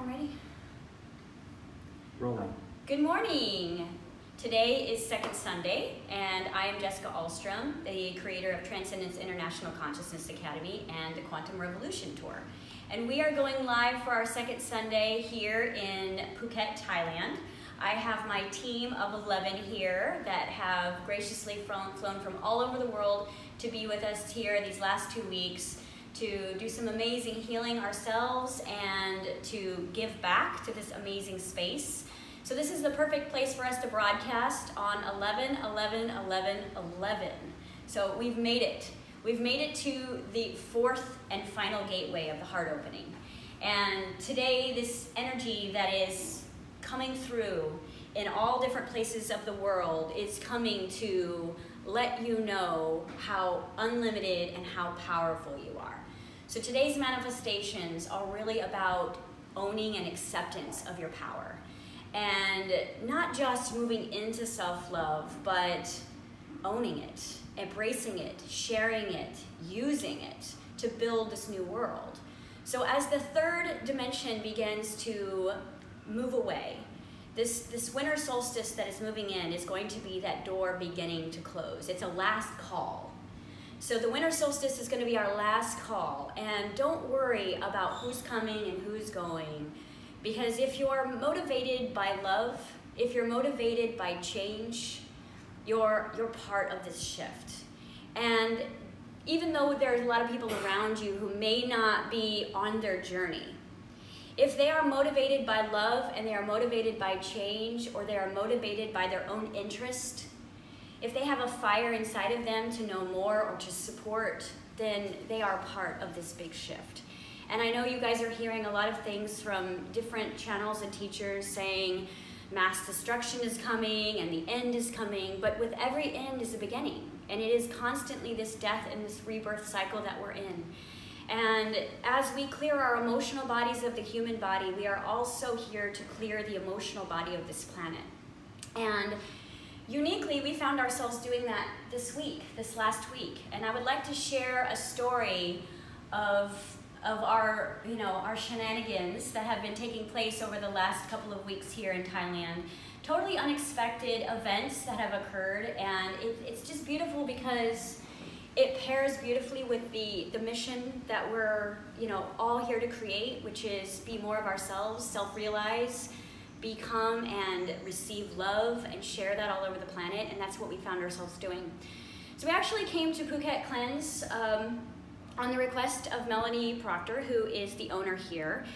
I'm ready. Rolling. Good morning. Today is Second Sunday, and I am Jessica Alstrom, the creator of Transcendence International Consciousness Academy and the Quantum Revolution Tour. And we are going live for our second Sunday here in Phuket, Thailand. I have my team of 11 here that have graciously flown from all over the world to be with us here these last 2 weeks to do some amazing healing ourselves and to give back to this amazing space. So this is the perfect place for us to broadcast on 11/11/11/11. So we've made it. We've made it to the fourth and final gateway of the heart opening. And today, this energy that is coming through in all different places of the world is coming to let you know how unlimited and how powerful you are. So today's manifestations are really about owning and acceptance of your power. And not just moving into self-love, but owning it, embracing it, sharing it, using it to build this new world. So as the third dimension begins to move away, this winter solstice that is moving in is going to be that door beginning to close. It's a last call. So the winter solstice is going to be our last call. And don't worry about who's coming and who's going. Because if you're motivated by love, if you're motivated by change, you're part of this shift. And even though there's a lot of people around you who may not be on their journey, if they are motivated by love and they are motivated by change, or they are motivated by their own interest, if they have a fire inside of them to know more or to support, then they are part of this big shift. And I know you guys are hearing a lot of things from different channels and teachers saying mass destruction is coming and the end is coming, but with every end is a beginning. And it is constantly this death and this rebirth cycle that we're in. And as we clear our emotional bodies of the human body, we are also here to clear the emotional body of this planet. And uniquely, we found ourselves doing that this last week. And I would like to share a story of our, our shenanigans that have been taking place over the last couple of weeks here in Thailand. Totally unexpected events that have occurred, and it's just beautiful because it pairs beautifully with the mission that we're, all here to create, which is be more of ourselves, self-realize, become and receive love, and share that all over the planet, and that's what we found ourselves doing. So we actually came to Phuket Cleanse on the request of Melanie Proctor, who is the owner here.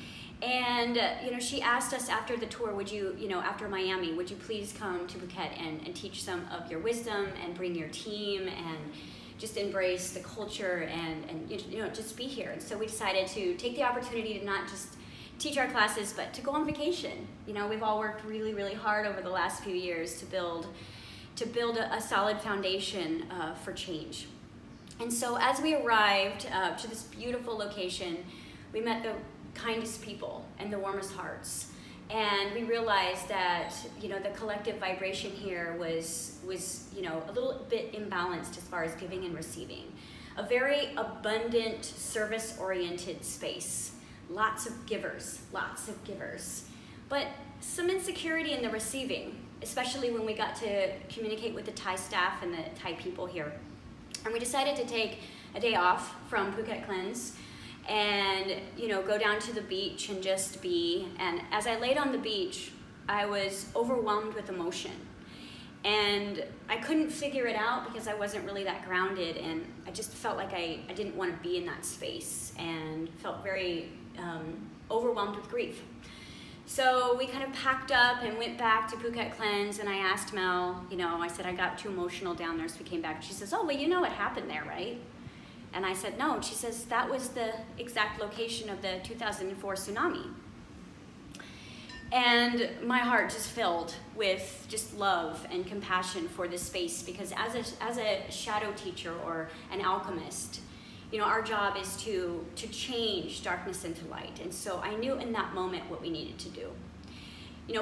And, she asked us after the tour, would you, after Miami, would you please come to Phuket and teach some of your wisdom and bring your team and just embrace the culture and just be here. And so we decided to take the opportunity to not just teach our classes, but to go on vacation. We've all worked really, really hard over the last few years to build a solid foundation for change. And so as we arrived to this beautiful location, we met the kindest people and the warmest hearts. And we realized that, the collective vibration here was a little bit imbalanced as far as giving and receiving. A very abundant, service-oriented space. Lots of givers, but some insecurity in the receiving, especially when we got to communicate with the Thai staff and the Thai people here. And we decided to take a day off from Phuket Cleanse and, go down to the beach and just be. And as I laid on the beach, I was overwhelmed with emotion. And I couldn't figure it out because I wasn't really that grounded, and I just felt like I didn't want to be in that space and felt very overwhelmed with grief. So we kind of packed up and went back to Phuket Cleanse, and I asked Mel, I said, I got too emotional down there, so we came back. She says, oh, well, you know what happened there, right? And I said, no. And she says, that was the exact location of the 2004 tsunami. And my heart just filled with just love and compassion for this space, because as a shadow teacher or an alchemist, our job is to change darkness into light. And so I knew in that moment what we needed to do.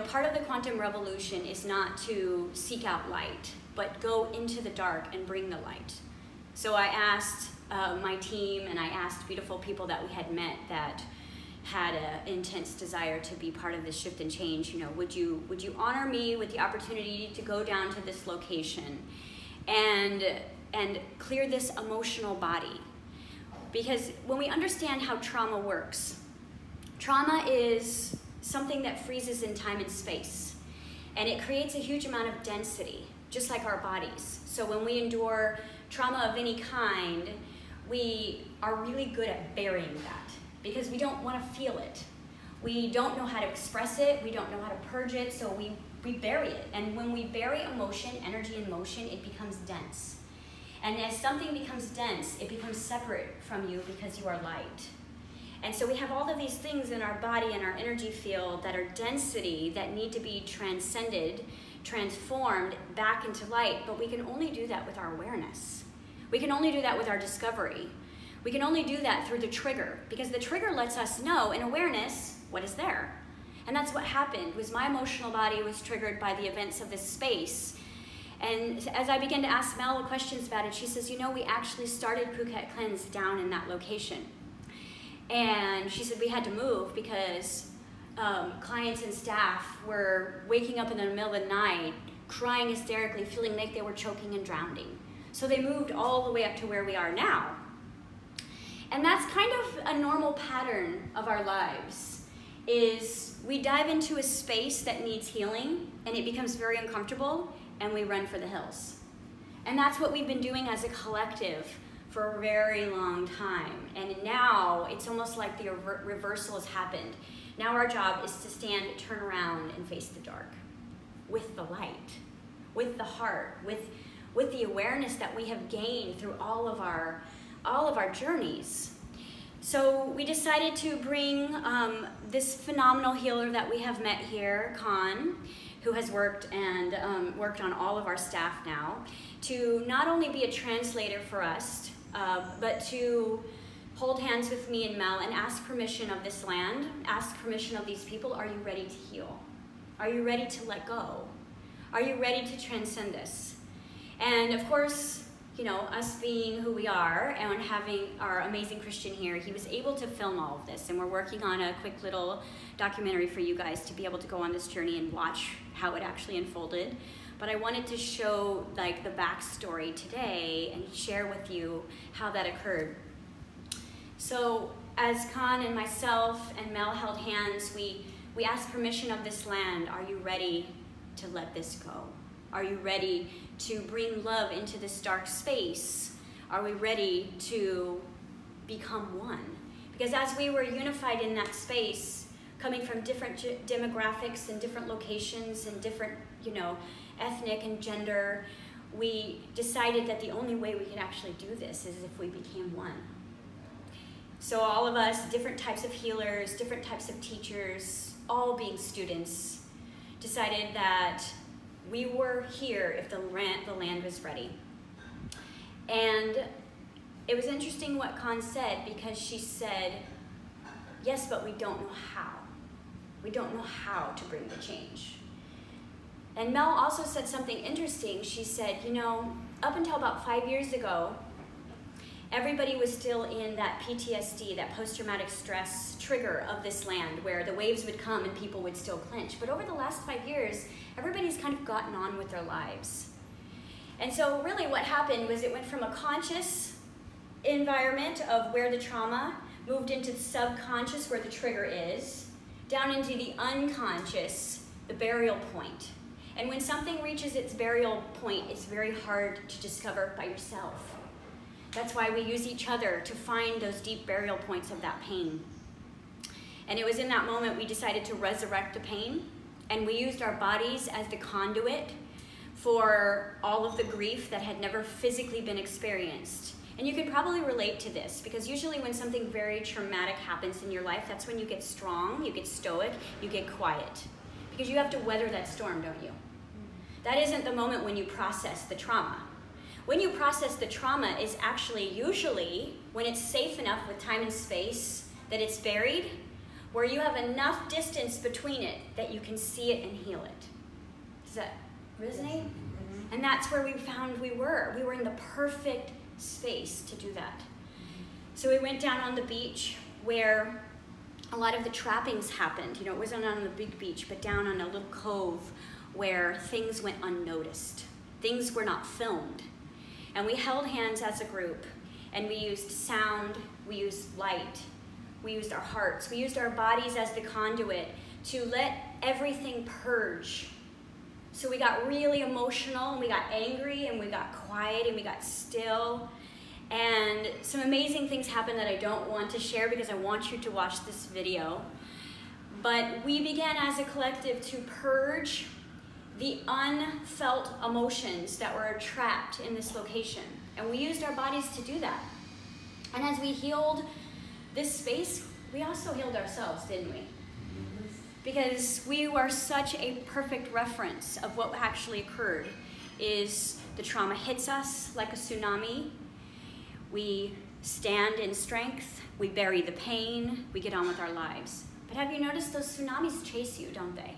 Part of the quantum revolution is not to seek out light, but go into the dark and bring the light. So I asked my team, and I asked beautiful people that we had met that, had an intense desire to be part of this shift and change. You know, would you honor me with the opportunity to go down to this location and clear this emotional body? Because when we understand how trauma works, trauma is something that freezes in time and space, and it creates a huge amount of density, just like our bodies. So when we endure trauma of any kind, we are really good at burying that because we don't want to feel it. We don't know how to express it. We don't know how to purge it, so we bury it. And when we bury emotion, energy in motion, it becomes dense. And as something becomes dense, it becomes separate from you because you are light. And so we have all of these things in our body and our energy field that are density that need to be transcended, transformed back into light, but we can only do that with our awareness. We can only do that with our discovery. We can only do that through the trigger, because the trigger lets us know in awareness what is there. And that's what happened, was my emotional body was triggered by the events of this space. And as I began to ask Mel the questions about it, she says, you know, we actually started Phuket Cleanse down in that location. And she said we had to move because clients and staff were waking up in the middle of the night, crying hysterically, feeling like they were choking and drowning. So they moved all the way up to where we are now. And that's kind of a normal pattern of our lives, is we dive into a space that needs healing and it becomes very uncomfortable and we run for the hills. And that's what we've been doing as a collective for a very long time. And now it's almost like the reversal has happened. Now our job is to stand, turn around, and face the dark with the light, with the heart, with the awareness that we have gained through all of our journeys. So we decided to bring this phenomenal healer that we have met here, Khan, who has worked on all of our staff now, to not only be a translator for us, but to hold hands with me and Mel and ask permission of this land, ask permission of these people. Are you ready to heal? Are you ready to let go? Are you ready to transcend this? And of course, you know, us being who we are and having our amazing Christian here, he was able to film all of this. And we're working on a quick little documentary for you guys to be able to go on this journey and watch how it actually unfolded. But I wanted to show like the backstory today and share with you how that occurred. So as Khan and myself and Mel held hands, we asked permission of this land. Are you ready to let this go? Are you ready to bring love into this dark space? Are we ready to become one? Because as we were unified in that space, coming from different demographics and different locations and different, you know, ethnic and gender, we decided that the only way we could actually do this is if we became one. So all of us, different types of healers, different types of teachers, all being students, decided that we were here if the land was ready. And it was interesting what Khan said, because she said, yes, but we don't know how. We don't know how to bring the change. And Mel also said something interesting. She said, you know, up until about 5 years ago, everybody was still in that PTSD, that post-traumatic stress trigger of this land, where the waves would come and people would still clench. But over the last 5 years, everybody's kind of gotten on with their lives. And so really what happened was it went from a conscious environment of where the trauma moved into the subconscious, where the trigger is, down into the unconscious, the burial point. And when something reaches its burial point, it's very hard to discover by yourself. That's why we use each other to find those deep burial points of that pain. And it was in that moment we decided to resurrect the pain, and we used our bodies as the conduit for all of the grief that had never physically been experienced. And you could probably relate to this, because usually when something very traumatic happens in your life, that's when you get strong, you get stoic, you get quiet. Because you have to weather that storm, don't you? That isn't the moment when you process the trauma. When you process the trauma is actually usually when it's safe enough with time and space that it's buried, where you have enough distance between it that you can see it and heal it. Does that resonate? Mm-hmm. And that's where we found we were. We were in the perfect space to do that. So we went down on the beach where a lot of the trappings happened. You know, it wasn't on the big beach, but down on a little cove where things went unnoticed. Things were not filmed. And we held hands as a group, and we used sound, we used light, we used our hearts, we used our bodies as the conduit to let everything purge. So we got really emotional, and we got angry, and we got quiet, and we got still. And some amazing things happened that I don't want to share because I want you to watch this video. But we began as a collective to purge the unfelt emotions that were trapped in this location. And we used our bodies to do that. And as we healed this space, we also healed ourselves, didn't we? Because we were such a perfect reference of what actually occurred. Is the trauma hits us like a tsunami. We stand in strength, we bury the pain, we get on with our lives. But have you noticed those tsunamis chase you, don't they?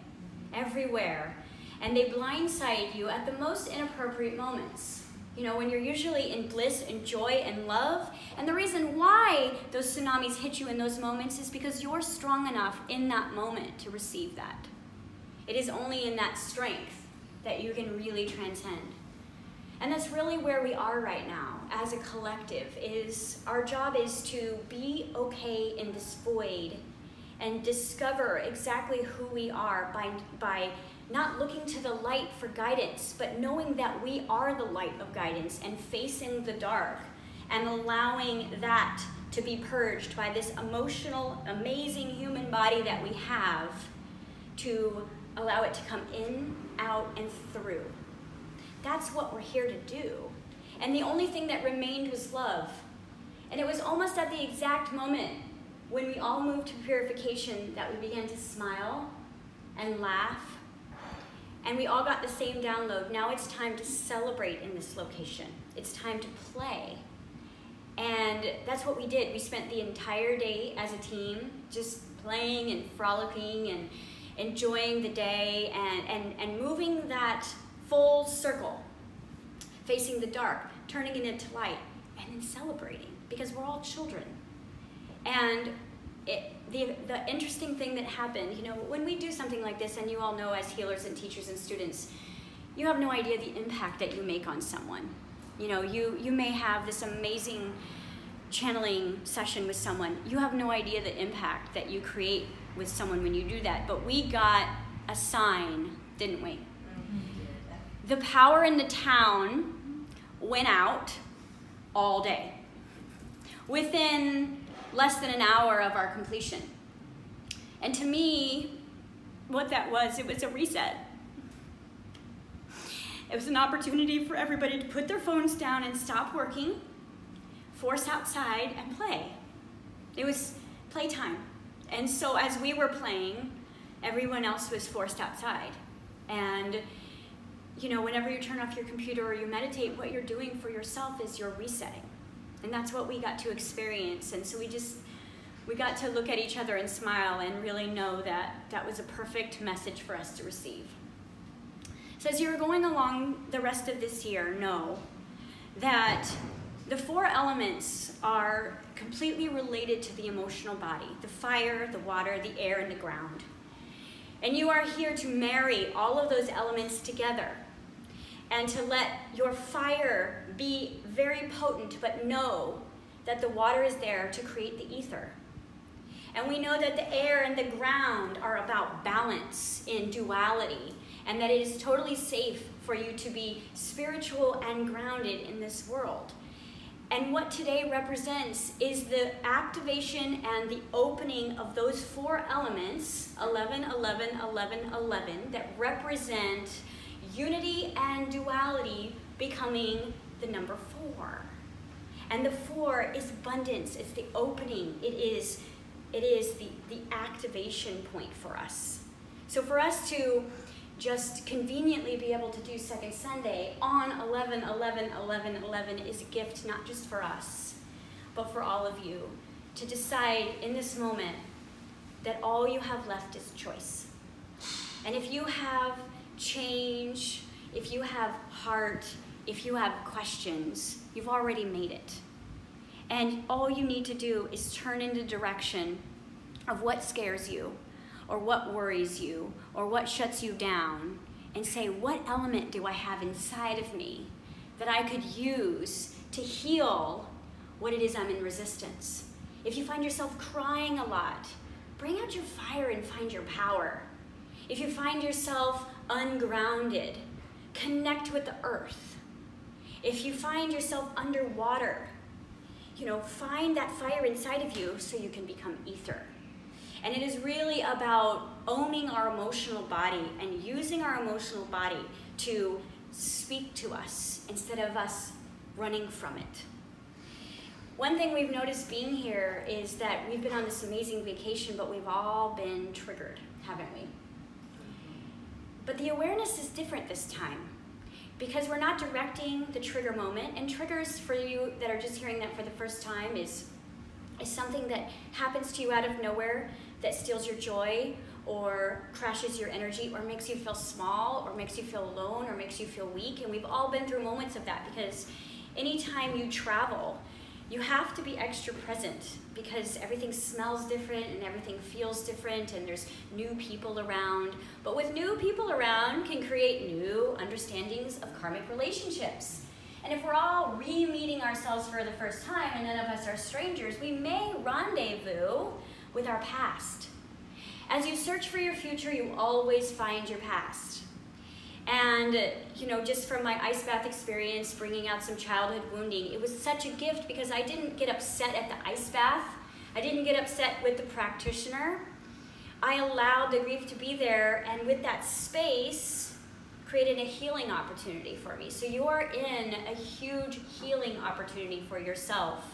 Everywhere. And they blindside you at the most inappropriate moments. You know, when you're usually in bliss and joy and love. And the reason why those tsunamis hit you in those moments is because you're strong enough in that moment to receive that. It is only in that strength that you can really transcend. And that's really where we are right now as a collective. Our job is to be okay in this void and discover exactly who we are by not looking to the light for guidance, but knowing that we are the light of guidance and facing the dark and allowing that to be purged by this emotional, amazing human body that we have, to allow it to come in, out, and through. That's what we're here to do. And the only thing that remained was love. And it was almost at the exact moment when we all moved to purification that we began to smile and laugh. And we all got the same download. Now it's time to celebrate in this location. It's time to play. And that's what we did. We spent the entire day as a team just playing and frolicking and enjoying the day and moving that full circle, facing the dark, turning it into light, and then celebrating, because we're all children. And the interesting thing that happened, you know, when we do something like this, and you all know as healers and teachers and students, you have no idea the impact that you make on someone. You know, you may have this amazing channeling session with someone. You have no idea the impact that you create with someone when you do that. But we got a sign, didn't we? The power in the town went out all day, within less than an hour of our completion. And to me, what that was, it was a reset. It was an opportunity for everybody to put their phones down and stop working, force outside, and play. It was playtime. And so as we were playing, everyone else was forced outside. And you know, whenever you turn off your computer or you meditate, what you're doing for yourself is you're resetting. And that's what we got to experience. And so we got to look at each other and smile and really know that that was a perfect message for us to receive. So as you're going along the rest of this year, know that the 4 elements are completely related to the emotional body: the fire, the water, the air, and the ground. And you are here to marry all of those elements together and to let your fire be very potent, but know that the water is there to create the ether. And we know that the air and the ground are about balance in duality, and that it is totally safe for you to be spiritual and grounded in this world. And what today represents is the activation and the opening of those 4 elements, 11, 11, 11, 11, that represent unity and duality becoming the number 4. And the 4 is abundance, it's the opening, it is the activation point for us. So for us to just conveniently be able to do Second Sunday on 11, 11, 11, 11 is a gift not just for us, but for all of you, to decide in this moment that all you have left is choice. And if you have change, if you have heart, if you have questions, you've already made it. And all you need to do is turn in the direction of what scares you, or what worries you, or what shuts you down, and say, what element do I have inside of me that I could use to heal what it is I'm in resistance? If you find yourself crying a lot, bring out your fire and find your power. If you find yourself ungrounded, connect with the earth. If you find yourself underwater, find that fire inside of you so you can become ether. And it is really about owning our emotional body and using our emotional body to speak to us instead of us running from it. One thing we've noticed being here is that we've been on this amazing vacation, but we've all been triggered, haven't we? But the awareness is different this time because we're not directing the trigger moment. And triggers, for you that are just hearing that for the first time, is something that happens to you out of nowhere that steals your joy or crashes your energy or makes you feel small or makes you feel alone or makes you feel weak. And we've all been through moments of that because anytime you travel, you have to be extra present because everything smells different and everything feels different and there's new people around. But with new people around can create new understandings of karmic relationships. And if we're all re-meeting ourselves for the first time and none of us are strangers, we may rendezvous with our past. As you search for your future, you always find your past. And, just from my ice bath experience, bringing out some childhood wounding, it was such a gift because I didn't get upset at the ice bath. I didn't get upset with the practitioner. I allowed the grief to be there, and with that space, created a healing opportunity for me. So you are in a huge healing opportunity for yourself.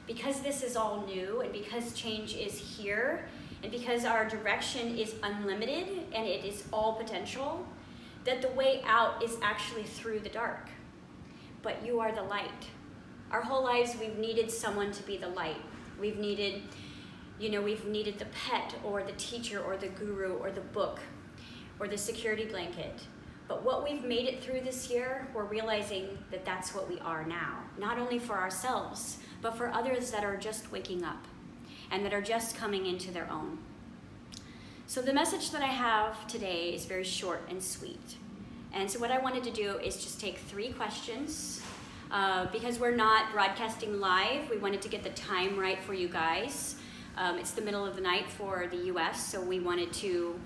Because this is all new, and because change is here, and because our direction is unlimited, and it is all potential, that the way out is actually through the dark. But you are the light. Our whole lives, we've needed someone to be the light. We've needed the pet, or the teacher, or the guru, or the book, or the security blanket. But what we've made it through this year, we're realizing that that's what we are now. Not only for ourselves, but for others that are just waking up and that are just coming into their own. So the message that I have today is very short and sweet. And so what I wanted to do is just take 3 questions. Because we're not broadcasting live, we wanted to get the time right for you guys. It's the middle of the night for the US, so we wanted to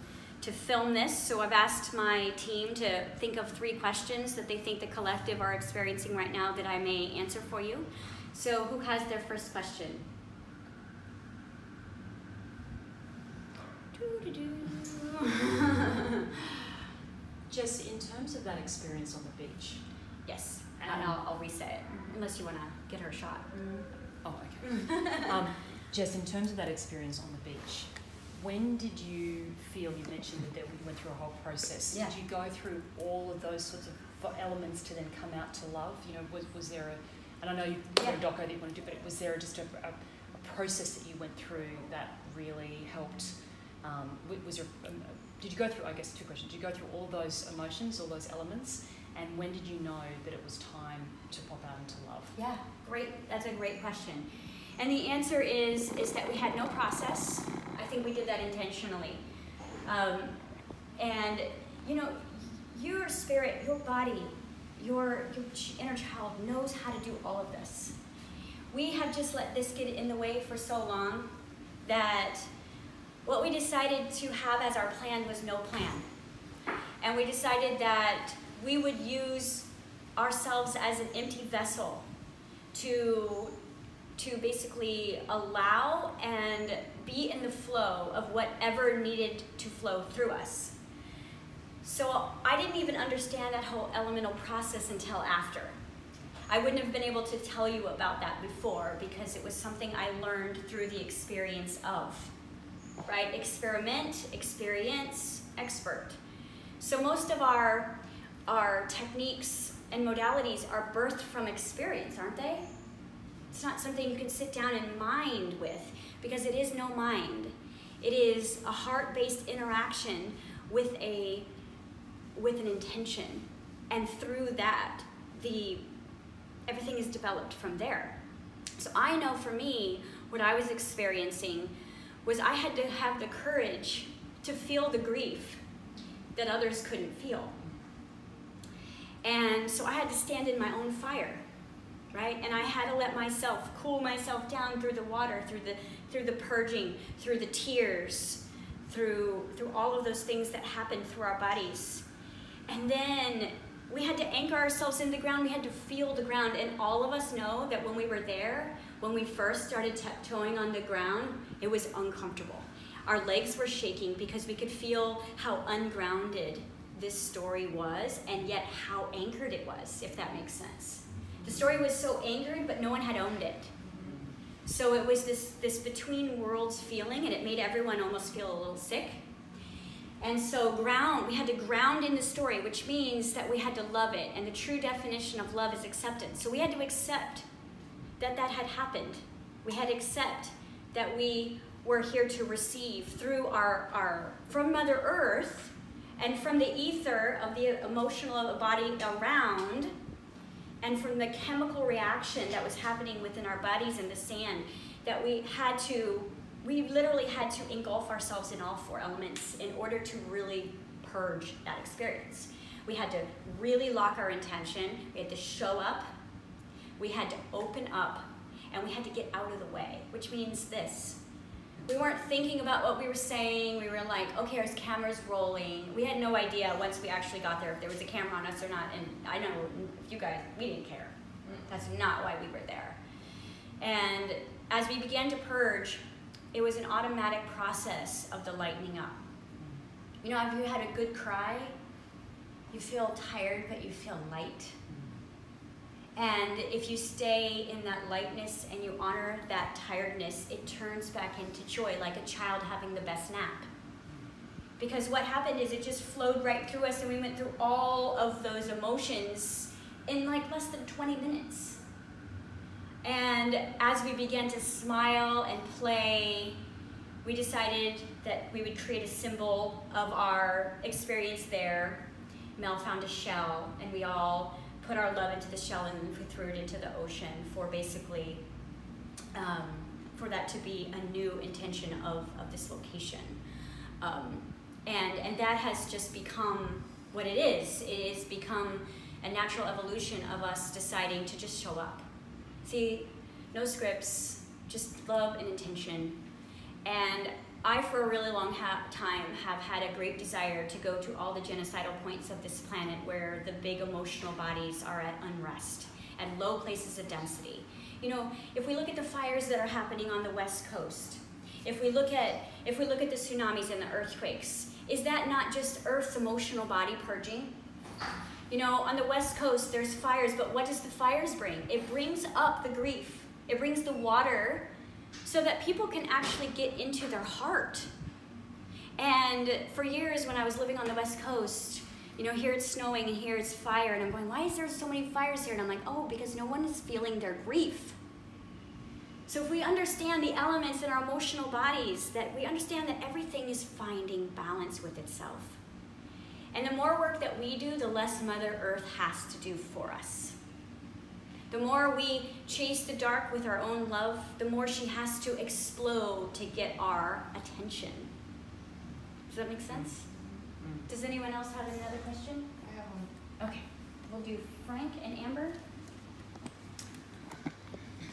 film this. So I've asked my team to think of 3 questions that they think the collective are experiencing right now that I may answer for you. So who has their first question? Just in terms of that experience on the beach. Yes, and I'll reset it, unless you want to get her a shot. Oh, okay. Just in terms of that experience on the beach, when did you feel, you mentioned that you went through a whole process, Yeah. Did you go through all of those sorts of elements to then come out to love? Was there and I know you've got a doco that you want to do, but was there just a process that you went through that really helped? Was there, did you go through, I guess 2 questions, did you go through all those emotions, all those elements, and when did you know that it was time to pop out into love? Yeah, great. That's a great question. And the answer is that we had no process. I think we did that intentionally. And, your spirit, your body, your inner child knows how to do all of this. We have just let this get in the way for so long that what we decided to have as our plan was no plan. And we decided that we would use ourselves as an empty vessel to basically allow and be in the flow of whatever needed to flow through us. So I didn't even understand that whole elemental process until after. I wouldn't have been able to tell you about that before because it was something I learned through the experience of, right? Experiment, experience, expert. So most of our techniques and modalities are birthed from experience, aren't they? It's not something you can sit down and mind with because it is no mind. It is a heart-based interaction with an intention. And through that, everything is developed from there. So I know for me, what I was experiencing was I had to have the courage to feel the grief that others couldn't feel. And so I had to stand in my own fire, right? And I had to let myself cool myself down through the water, through the purging, through the tears, through all of those things that happen through our bodies. And then we had to anchor ourselves in the ground. We had to feel the ground. And all of us know that when we were there, when we first started tiptoeing on the ground, it was uncomfortable. Our legs were shaking because we could feel how ungrounded this story was, and yet how anchored it was, if that makes sense. The story was so anchored, but no one had owned it. So it was this between worlds feeling, and it made everyone almost feel a little sick. And so we had to ground in the story, which means that we had to love it. And the true definition of love is acceptance. So we had to accept that had happened. We had to accept that we were here to receive through from Mother Earth and from the ether of the emotional body around, and from the chemical reaction that was happening within our bodies in the sand, that we literally had to engulf ourselves in all four elements in order to really purge that experience. We had to really lock our intention. We had to show up. We had to open up, and we had to get out of the way, which means this. We weren't thinking about what we were saying. We were like, okay, our camera's rolling. We had no idea once we actually got there if there was a camera on us or not. And I know if you guys, we didn't care. That's not why we were there. And as we began to purge, it was an automatic process of the lightening up. You know, have you had a good cry? You feel tired, but you feel light. And if you stay in that lightness and you honor that tiredness, it turns back into joy, like a child having the best nap. Because what happened is it just flowed right through us, and we went through all of those emotions in like less than 20 minutes. And as we began to smile and play, we decided that we would create a symbol of our experience there. Mel found a shell, and we all put our love into the shell, and we threw it into the ocean for basically, for that to be a new intention of this location. And that has just become what it is. It has become a natural evolution of us deciding to just show up. See, no scripts, just love and intention. And I, for a really long time, have had a great desire to go to all the genocidal points of this planet where the big emotional bodies are at unrest, at low places of density. You know, if we look at the fires that are happening on the West Coast, if we look at the tsunamis and the earthquakes, is that not just Earth's emotional body purging? You know, on the West Coast, there's fires, but what does the fires bring? It brings up the grief. It brings the water so that people can actually get into their heart. And for years when I was living on the West Coast, you know, here it's snowing and here it's fire, and I'm going, why is there so many fires here? And I'm like, oh, because no one is feeling their grief. So if we understand the elements in our emotional bodies, that we understand that everything is finding balance with itself. And the more work that we do, the less Mother Earth has to do for us. The more we chase the dark with our own love, the more she has to explode to get our attention. Does that make sense? Does anyone else have another question? I have one. Okay, we'll do Frank and Amber.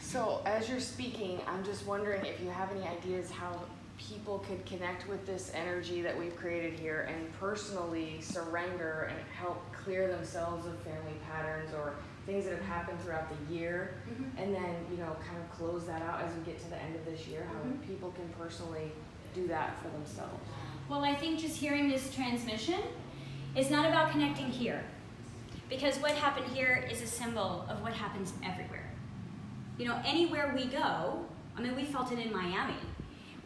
So as you're speaking, I'm just wondering if you have any ideas how people could connect with this energy that we've created here and personally surrender and help clear themselves of family patterns or things that have happened throughout the year, and then, you know, kind of close that out as we get to the end of this year, how people can personally do that for themselves. Well, I think just hearing this transmission is not about connecting here, because what happened here is a symbol of what happens everywhere. You know, anywhere we go, I mean, we felt it in Miami.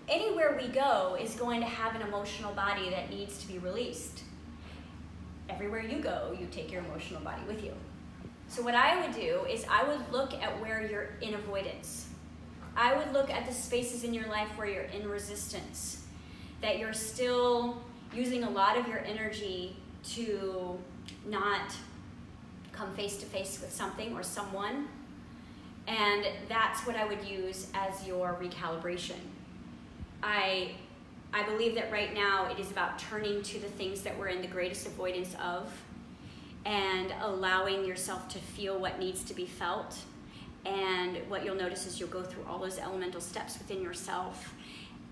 Anywhere we go is going to have an emotional body that needs to be released. Everywhere you go, you take your emotional body with you. So what I would do is I would look at where you're in avoidance. I would look at the spaces in your life where you're in resistance, that you're still using a lot of your energy to not come face to face with something or someone. And that's what I would use as your recalibration. I believe that right now it is about turning to the things that we're in the greatest avoidance of and allowing yourself to feel what needs to be felt. And what you'll notice is you'll go through all those elemental steps within yourself.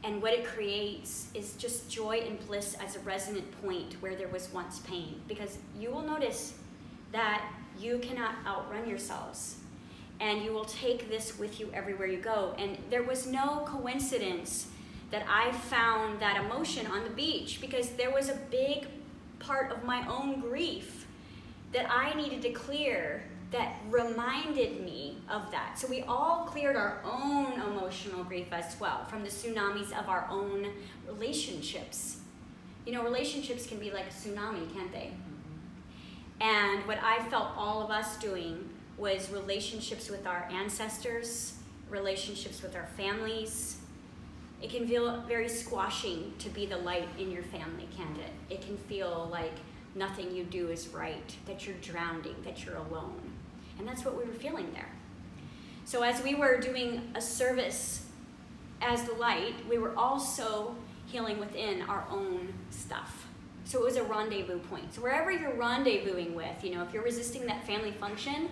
And what it creates is just joy and bliss as a resonant point where there was once pain. Because you will notice that you cannot outrun yourselves. And you will take this with you everywhere you go. And there was no coincidence that I found that emotion on the beach, because there was a big part of my own grief that I needed to clear that reminded me of that. So we all cleared our own emotional grief as well from the tsunamis of our own relationships. You know, relationships can be like a tsunami, can't they? And what I felt all of us doing was relationships with our ancestors, relationships with our families. It can feel very squashing to be the light in your family, can't it? It can feel like nothing you do is right, that you're drowning, that you're alone. And that's what we were feeling there. So as we were doing a service as the light, we were also healing within our own stuff. So it was a rendezvous point. So wherever you're rendezvousing with, you know, if you're resisting that family function,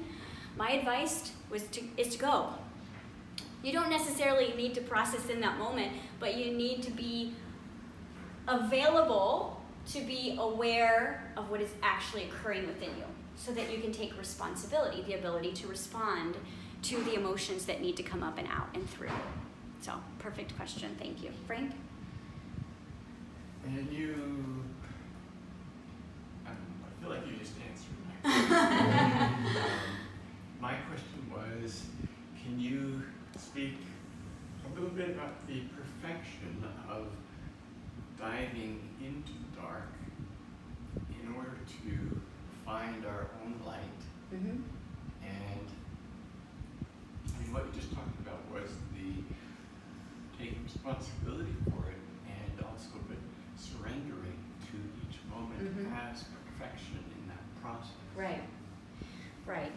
my advice is to go. You don't necessarily need to process in that moment, but you need to be available to be aware of what is actually occurring within you so that you can take responsibility, the ability to respond to the emotions that need to come up and out and through. So, perfect question. Thank you. Frank? And I feel like you just answered my question was, can you speak a little bit about the perfection of diving into dark in order to find our own light? Mm-hmm. And I mean, what you just talked about was the taking responsibility for it and also but surrendering to each moment as perfection in that process. Right. Right.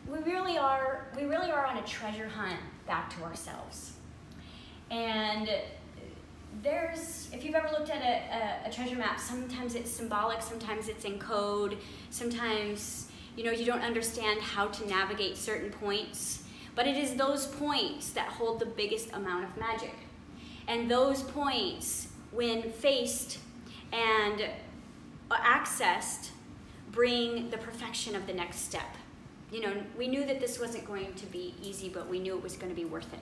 We really are on a treasure hunt back to ourselves. And if you've ever looked at a treasure map, sometimes it's symbolic, sometimes it's in code, sometimes, you know, you don't understand how to navigate certain points, but it is those points that hold the biggest amount of magic. And those points, when faced and accessed, bring the perfection of the next step. You know, we knew that this wasn't going to be easy, but we knew it was going to be worth it.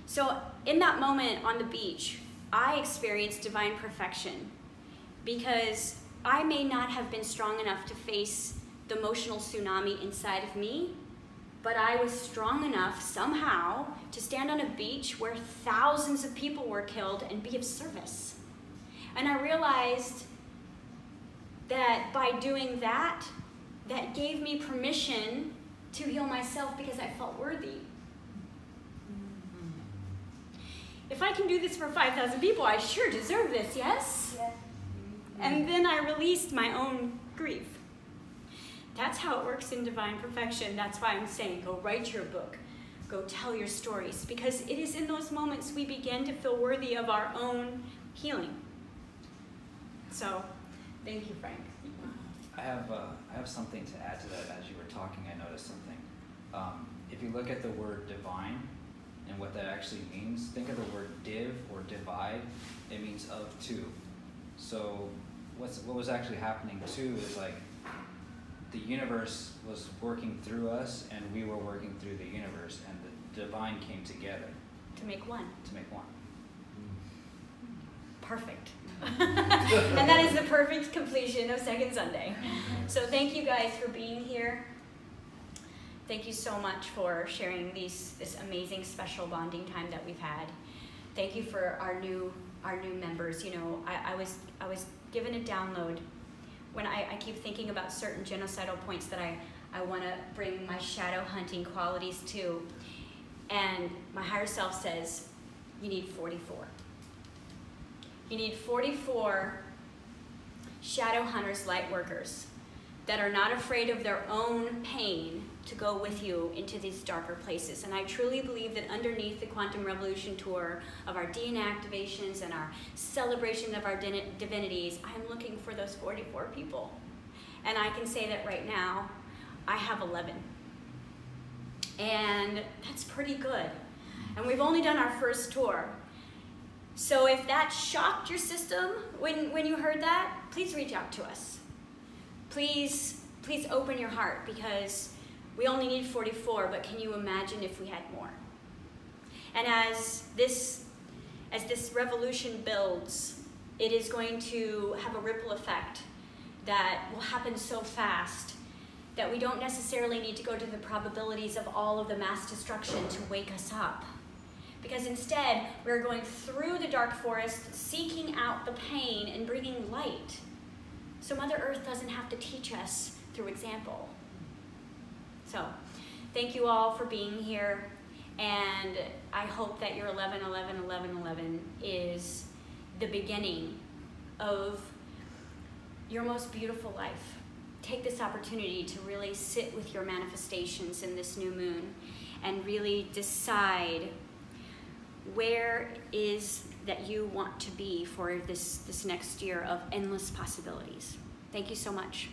So in that moment on the beach, I experienced divine perfection because I may not have been strong enough to face the emotional tsunami inside of me, but I was strong enough somehow to stand on a beach where thousands of people were killed and be of service. And I realized that by doing that, that gave me permission to heal myself because I felt worthy. If I can do this for 5,000 people, I sure deserve this, yes? Yeah. And then I released my own grief. That's how it works in divine perfection. That's why I'm saying go write your book. Go tell your stories. Because it is in those moments we begin to feel worthy of our own healing. So, thank you, Frank. I have something to add to that. As you were talking, I noticed something. If you look at the word divine and what that actually means, think of the word div or divide. It means of two. So what was actually happening too is like the universe was working through us and we were working through the universe, and the divine came together. To make one. To make one. Perfect. And that is the perfect completion of Second Sunday. So thank you guys for being here. Thank you so much for sharing this amazing special bonding time that we've had. Thank you for our new members. You know, I was given a download when I keep thinking about certain genocidal points that I want to bring my shadow hunting qualities to, and my higher self says, you need 44. You need 44 shadow hunters, light workers, that are not afraid of their own pain to go with you into these darker places. And I truly believe that underneath the Quantum Revolution Tour of our DNA activations and our celebration of our divinities, I'm looking for those 44 people. And I can say that right now, I have 11. And that's pretty good. And we've only done our first tour. So if that shocked your system when you heard that, please reach out to us. Please open your heart, because we only need 44, but can you imagine if we had more? And as this revolution builds, it is going to have a ripple effect that will happen so fast that we don't necessarily need to go to the probabilities of all of the mass destruction to wake us up. Because instead, we're going through the dark forest, seeking out the pain and bringing light. So Mother Earth doesn't have to teach us through example. So, thank you all for being here, and I hope that your 11-11-11-11 is the beginning of your most beautiful life. Take this opportunity to really sit with your manifestations in this new moon and really decide where is that you want to be for this next year of endless possibilities. Thank you so much.